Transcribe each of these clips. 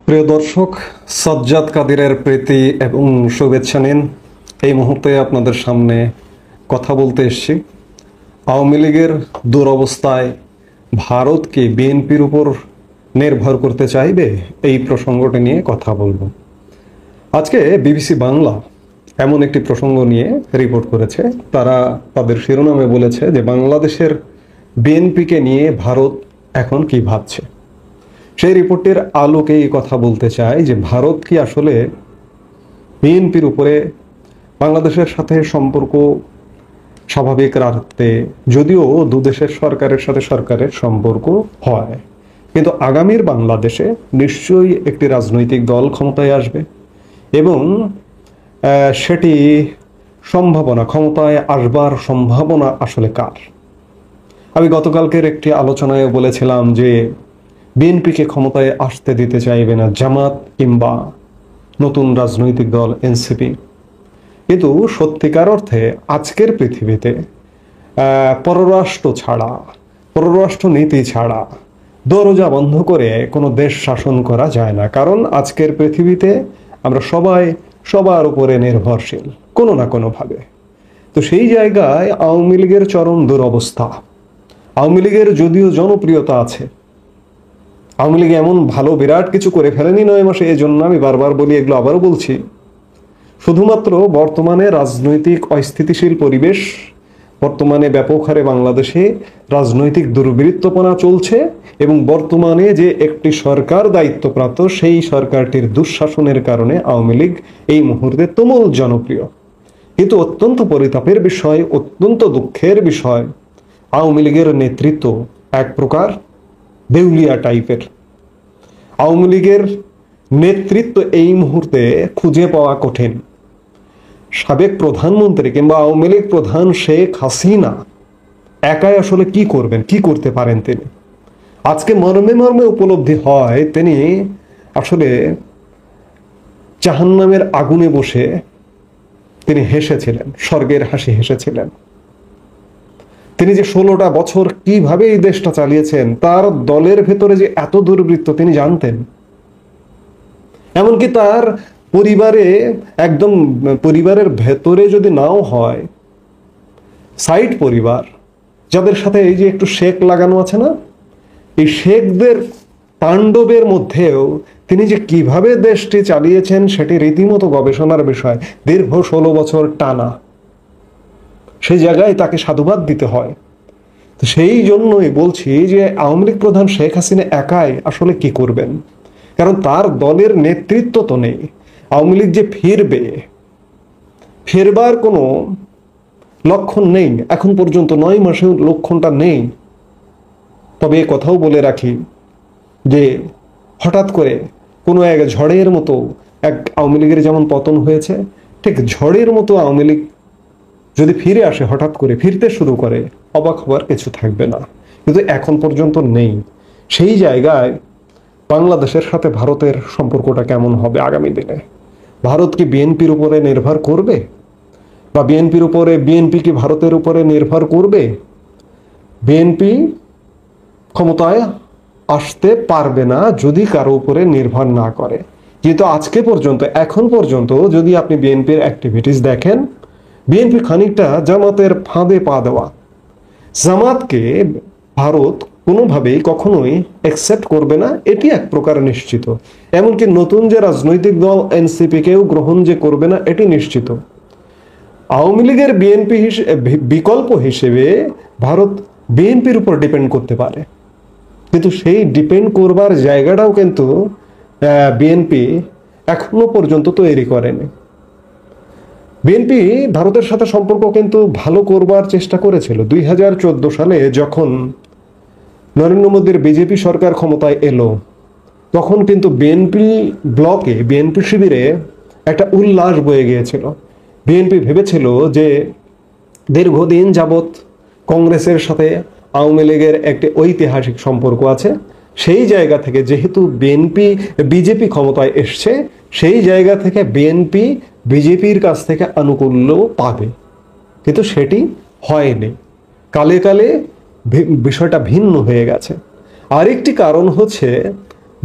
প্রিয় দর্শক, সাজ্জাদ কাদিরের প্রীতি এবং শুভেচ্ছা নিন। এই মুহূর্তে আপনাদের সামনে কথা বলতে এসেছি। আওয়ামী লীগের দুরবস্থায় ভারত কি বিএনপির উপর নির্ভর করতে চাইবে, এই প্রসঙ্গটি নিয়ে কথা বলবো। আজকে বিবিসি বাংলা এমন একটি প্রসঙ্গ নিয়ে রিপোর্ট করেছে। তারা তাদের শিরোনামে বলেছে যে বাংলাদেশের বিএনপিকে নিয়ে ভারত এখন কি ভাবছে। সেই রিপোর্টের আলোকে এই কথা বলতে চাই যে ভারত কি আসলে বিএনপির উপরে বাংলাদেশের সাথে সম্পর্ক স্বাভাবিক রাখতে, যদিও দুদেশের সরকারের সাথে সরকারের সম্পর্ক হয়, কিন্তু আগামীর বাংলাদেশে নিশ্চয়ই একটি রাজনৈতিক দল ক্ষমতায় আসবে এবং সেটি ক্ষমতায় আসবার সম্ভাবনা আসলে কার। আমি গতকালকের একটি আলোচনায় বলেছিলাম যে বিএনপিকে ক্ষমতায় আসতে দিতে চাইবে না জামাত কিংবা নতুন রাজনৈতিক দল এনসিপি। কিন্তু সত্যিকার অর্থে আজকের পৃথিবীতে পররাষ্ট্র নীতি ছাড়া দরজা বন্ধ করে কোনো দেশ শাসন করা যায় না। কারণ আজকের পৃথিবীতে আমরা সবাই সবার উপরে নির্ভরশীল কোনো না কোনোভাবে। তো সেই জায়গায় আওয়ামী লীগের চরম দুরবস্থা। আওয়ামী লীগের যদিও জনপ্রিয়তা আছে, আওয়ামী লীগ এমন ভালো বিরাট কিছু করে ফেলেনি 9 মাসে। এই জন্য আমি বারবার বলি, এগুলো আবারও বলছি, শুধুমাত্র বর্তমানে রাজনৈতিক অস্থিতিশীল পরিবেশ, বর্তমানে ব্যাপক হারে বাংলাদেশে রাজনৈতিক দুর্বৃত্তপনা চলছে এবং বর্তমানে যে একটি সরকার দায়িত্বপ্রাপ্ত, সেই সরকারটির দুঃশাসনের কারণে আওয়ামী লীগ এই মুহূর্তে তুমুল জনপ্রিয়। কিন্তু অত্যন্ত পরিতাপের বিষয়, অত্যন্ত দুঃখের বিষয়, আওয়ামী লীগের নেতৃত্ব এক প্রকার দেউলিয়া টাইপের। আওয়ামী লীগের নেতৃত্ব এই মুহূর্তে খুঁজে পাওয়া কঠিন। সাবেক প্রধানমন্ত্রী কিংবা আওয়ামী লীগ প্রধান শেখ হাসিনা একাই আসলে কি করবেন, কি করতে পারেন তিনি। আজকে মর্মে মর্মে উপলব্ধি হয় তিনি আসলে জাহান্নামের আগুনে বসে তিনি হেসেছিলেন, স্বর্গের হাসি হেসেছিলেন। তিনি যে 16টা বছর কিভাবে এই দেশটা চালিয়েছেন, তার দলের ভেতরে যে এত দুর্বৃত্ত তিনি জানতেন। এমনকি তার পরিবারের ভেতরে যদি নাও হয়, সাইড পরিবার যাদের সাথে এই যে একটু শেখ লাগানো আছে না, এই শেখদের তাণ্ডবের মধ্যেও তিনি যে কিভাবে দেশটি চালিয়েছেন সেটি রীতিমতো গবেষণার বিষয়। দীর্ঘ 16 বছর টানা সেই জায়গায় তাকে সাধুবাদ দিতে হয়। তো সেই জন্যই বলছি যে আওয়ামী লীগ প্রধান শেখ হাসিনা একাই আসলে কি করবেন, কারণ তার দলের নেতৃত্ব তো নেই। আওয়ামী লীগ যে ফেরবার কোনো লক্ষণ নেই, এখন পর্যন্ত 9 মাসেও লক্ষণটা নেই। তবে এ কথাও বলে রাখি যে হঠাৎ করে কোনো এক ঝড়ের মতো এক আওয়ামী লীগের যেমন পতন হয়েছে, ঠিক ঝড়ের মতো আওয়ামী লীগ যদি ফিরে আসে, হঠাৎ করে ফিরতে শুরু করে, অবাক হবার কিছু থাকবে না। কিন্তু এখন পর্যন্ত নেই। সেই জায়গায় বাংলাদেশের সাথে ভারতের সম্পর্কটা কেমন হবে আগামী দিনে? ভারত কি বিএনপির উপরে নির্ভর করবে, বা বিএনপি কি ভারতের উপরে নির্ভর করবে? বিএনপি ক্ষমতায় আসতে পারবে না যদি কারো উপরে নির্ভর না করে। কিন্তু এখন পর্যন্ত যদি আপনি বিএনপির অ্যাক্টিভিটিস দেখেন, বিএনপি খানিকটা জামাতের ফাঁদে পা দেওয়া। জামাতকে ভারত কোনোভাবেই কখনোই অ্যাকসেপ্ট করবে না, এটি এক প্রকার নিশ্চিত। এমনকি নতুন যে রাজনৈতিক দল এনসিপি কেও গ্রহণ যে করবে না, এটি নিশ্চিত। আওয়ামী লীগের বিকল্প হিসেবে ভারত বিএনপির উপর ডিপেন্ড করতে পারে, কিন্তু সেই ডিপেন্ড করবার জায়গাটাও কিন্তু বিএনপি এখনো পর্যন্ত তৈরি করেনি। বিএনপি ভারতের সাথে সম্পর্ক কিন্তু ভালো করবার চেষ্টা করেছিল। 2014 সালে যখন নরেন্দ্র মোদীর বিজেপি সরকার ক্ষমতায় এলো, তখন কিন্তু বিএনপি শিবিরে একটা উল্লাস বয়ে গিয়েছিল। বিএনপি ভেবেছিল যে দীর্ঘদিন যাবৎ কংগ্রেসের সাথে আওয়ামী লীগের একটি ঐতিহাসিক সম্পর্ক আছে, সেই জায়গা থেকে যেহেতু বিজেপি ক্ষমতায় এসছে, সেই জায়গা থেকে বিএনপি বিজেপির কাছ থেকে আনুকূল্য পাবে। কিন্তু সেটি হয়নি। কালে কালে বিষয়টা ভিন্ন হয়ে গেছে। আরেকটি কারণ হচ্ছে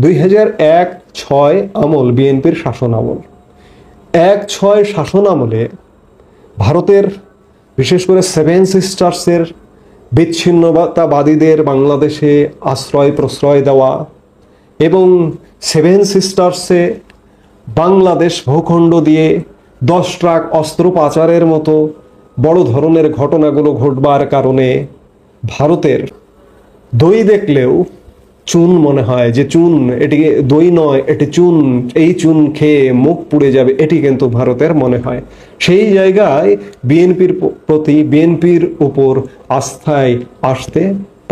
2001 6 আমল বিএনপির শাসন আমল। 1-6 শাসন আমলে ভারতের বিশেষ করে সেভেন সিস্টার্সের বিচ্ছিন্নতাবাদীদের বাংলাদেশে আশ্রয় প্রশ্রয় দেওয়া এবং সেভেন সিস্টার্সে বাংলাদেশ ভূখণ্ড দিয়ে 10 ট্রাক অস্ত্র পাচারের মতো বড় ধরনের ঘটনাগুলো ঘটবার কারণে ভারতের দই দেখলেও চুন মনে হয়, যে চুন, এটিকে দই নয় এটি চুন, এই চুন খেয়ে মুখ পুড়ে যাবে, এটি কিন্তু ভারতের মনে হয়। সেই জায়গায় বিএনপির উপর আস্থায় আসতে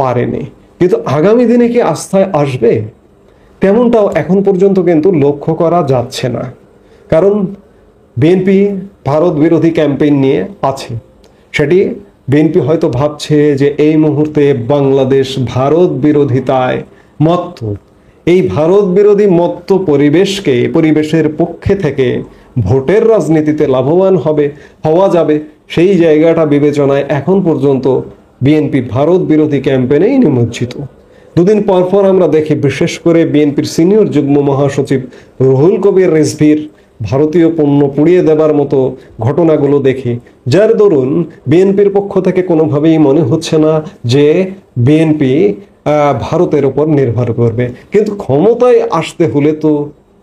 পারেনি। কিন্তু আগামী দিনে কি আস্থায় আসবে, তেমনটাও এখন পর্যন্ত কিন্তু লক্ষ্য করা যাচ্ছে না। কারণ বিএনপি ভারত বিরোধী ক্যাম্পেইন নিয়ে আছে। সেটি বিএনপি হয়তো ভাবছে যে এই মুহূর্তে বাংলাদেশ ভারত বিরোধিতায় মত্ত, এই ভারত বিরোধী মত্ত পরিবেশের পক্ষে থেকে ভোটের রাজনীতিতে লাভবান হওয়া যাবে, সেই জায়গাটা বিবেচনায় এখন পর্যন্ত বিএনপি ভারত বিরোধী ক্যাম্পেইনেই নিমজ্জিত। দুদিন পর আমরা দেখি, বিশেষ করে বিএনপির সিনিয়র যুগ্ম মহাসচিব রুহুল কবির রিজভীর ভারতীয় পণ্য পুড়িয়ে দেবার মতো ঘটনাগুলো দেখি, যার দরুন বিএনপির পক্ষ থেকে কোনোভাবেই মনে হচ্ছে না যে বিএনপি ভারতের উপর নির্ভর করবে। কিন্তু ক্ষমতায় আসতে হলে তো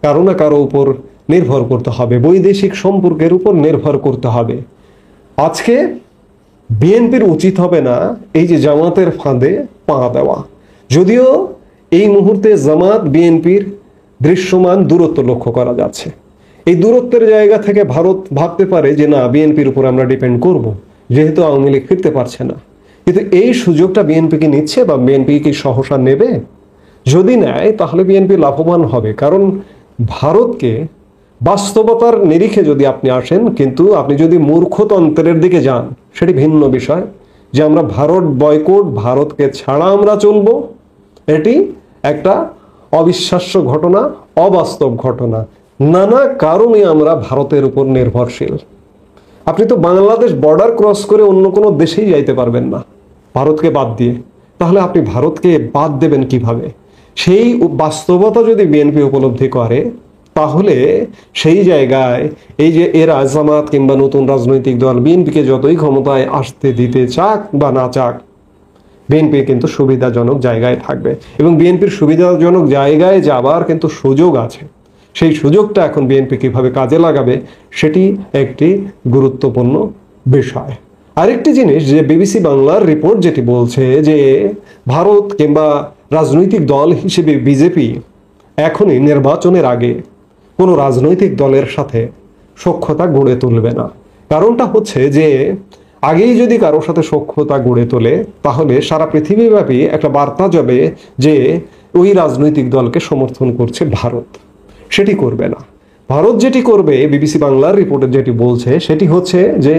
কারো না কারো উপর নির্ভর করতে হবে, বৈদেশিক সম্পর্কের উপর নির্ভর করতে হবে। আজকে বিএনপির উচিত হবে না এই যে জামাতের ফাঁদে পা দেওয়া। যদিও এই মুহূর্তে জামাত বিএনপির দৃশ্যমান দূরত্ব লক্ষ্য করা যাচ্ছে। এই দূরত্বের জায়গা থেকে ভারত ভাবতে পারে যে না, বিএনপির উপর আমরা ডিপেন্ড করব, যেহেতু আওয়ামী লীগ ফিরতে পারছে না। কিন্তু এই সুযোগটা বিএনপি কি নিচ্ছে, বা বিএনপি কি সহসা নেবে? যদি নেয় তাহলে বিএনপি লাভবান হবে। কারণ ভারতকে বাস্তবতার নিরিখে যদি আপনি আসেন, কিন্তু আপনি যদি মূর্খতন্ত্রের দিকে যান সেটি ভিন্ন বিষয়। যে আমরা ভারত বয়কট, ভারতকে ছাড়া আমরা চলবো, এটি একটা অবিশ্বাস্য ঘটনা, অবাস্তব ঘটনা। নানা কারণে আমরা ভারতের উপর নির্ভরশীল। আপনি তো বাংলাদেশ বর্ডার ক্রস করে অন্য কোনো দেশেই যাইতে পারবেন না ভারতকে বাদ দিয়ে। তাহলে আপনি ভারতকে বাদ দেবেন কিভাবে? সেই বাস্তবতা যদি বিএনপি উপলব্ধি করে, তাহলে সেই জায়গায় এই যে এরা জামাত কিংবা নতুন রাজনৈতিক দল বিএনপিকে যতই ক্ষমতায় আসতে দিতে চাক বা না চাক, বিএনপি কিন্তু সুবিধাজনক জায়গায় থাকবে। এবং বিএনপির সুবিধাজনক জায়গায় যাবার কিন্তু সুযোগ আছে। সেই সুযোগটা এখন বিএনপি কিভাবে কাজে লাগাবে, সেটি একটি গুরুত্বপূর্ণ বিষয়। আরেকটি জিনিস, যে বিবিসি বাংলার রিপোর্ট যেটি বলছে যে ভারত কিংবা রাজনৈতিক দল হিসেবে বিজেপি এখনই নির্বাচনের আগে কোনো রাজনৈতিক দলের সাথে সখ্যতা গড়ে তুলবে না। কারণটা হচ্ছে যে আগেই যদি কারোর সাথে সখ্যতা গড়ে তোলে, তাহলে সারা পৃথিবীব্যাপী একটা বার্তা যাবে যে ওই রাজনৈতিক দলকে সমর্থন করছে ভারত। সেটি করবে না। ভারত যেটি করবে, বিবিসি বাংলার রিপোর্টে যেটি বলছে, সেটি হচ্ছে যে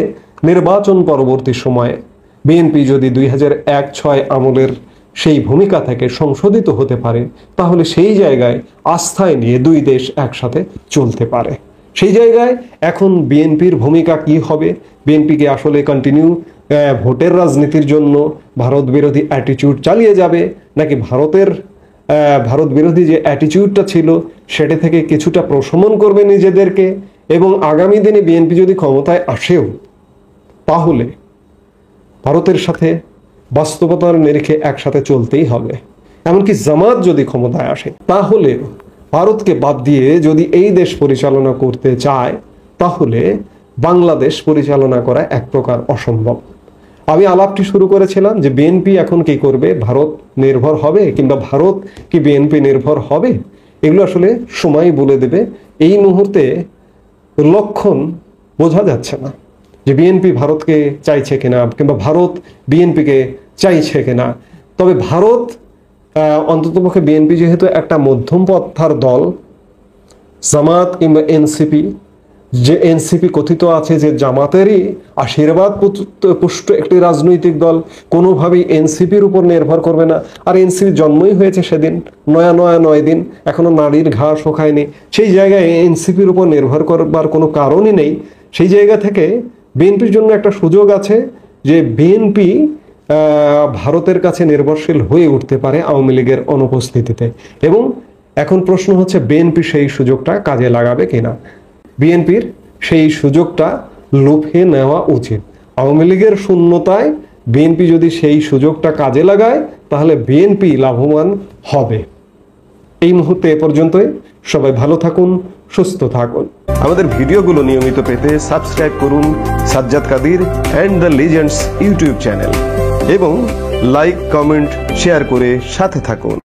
নির্বাচন পরবর্তী সময়ে বিএনপি যদি 2001-06 আমলের সেই ভূমিকা থেকে সংশোধিত হতে পারে, তাহলে সেই জায়গায় আস্থায় নিয়ে দুই দেশ একসাথে চলতে পারে। সেই জায়গায় এখন বিএনপির ভূমিকা কি হবে? বিএনপিকে আসলে কন্টিনিউ ভোটের রাজনীতির জন্য ভারত বিরোধী অ্যাটিটিউড চালিয়ে যাবে, নাকি ভারত বিরোধী যে অ্যাটিটিউডটা ছিল সেটা থেকে কিছুটা প্রশমন করবে নিজেদেরকে? এবং আগামী দিনে বিএনপি যদি ক্ষমতায় আসেও, তাহলে ভারতের সাথে বাস্তবতার নিরিখে একসাথে চলতেই হবে। এমনকি জামাত যদি ক্ষমতায় আসে, তাহলে ভারতকে বাদ দিয়ে যদি এই দেশ পরিচালনা করতে চায়, তাহলে বাংলাদেশ পরিচালনা করা এক প্রকার অসম্ভব। আমি আলাপটি শুরু করেছিলাম যে বিএনপি এখন কি করবে, ভারত নির্ভর হবে কিংবা ভারত কি বিএনপি নির্ভর হবে, এগুলো আসলে সময় বলে দেবে। এই মুহূর্তে লক্ষণ বোঝা যাচ্ছে না যে বিএনপি ভারতকে চাইছে কিনা কিংবা ভারত বিএনপিকে চাইছে কিনা। তবে ভারত অন্ততপক্ষে বিএনপি যেহেতু একটা মধ্যম পন্থার দল, জামাত কিংবা এনসিপি, যে এনসিপি কথিত আছে যে জামাতেরই আশীর্বাদ পুষ্ট একটি রাজনৈতিক দল, কোনোভাবেই এনসিপির উপর নির্ভর করবে না। আর এনসিপির জন্মই হয়েছে সেদিন, 9 দিন, এখনো নারীর ঘা শুকায়নি। সেই জায়গায় এনসিপির উপর নির্ভর করবার কোনো কারণই নেই। সেই জায়গা থেকে বিএনপির জন্য একটা সুযোগ আছে যে বিএনপি ভারতের কাছে নির্ভরশীল হয়ে উঠতে পারে আওয়ামী লীগের অনুপস্থিতিতে। এবং এখন প্রশ্ন হচ্ছে বিএনপি সেই সুযোগটা কাজে লাগাবে কিনা। বিএনপির সেই সুযোগটা লুফে নেওয়া উচিত। আওয়ামী লীগের শূন্যতায় বিএনপি যদি সেই সুযোগটা কাজে লাগায় তাহলে বিএনপি লাভবান হবে। এই মুহূর্তে এ পর্যন্তই। সবাই ভালো থাকুন, সুস্থ থাকুন। আমাদের ভিডিওগুলো নিয়মিত পেতে সাবস্ক্রাইব করুন Sajjad Kadir and the legends YouTube channel এবং লাইক, কমেন্ট, শেয়ার করে সাথে থাকুন।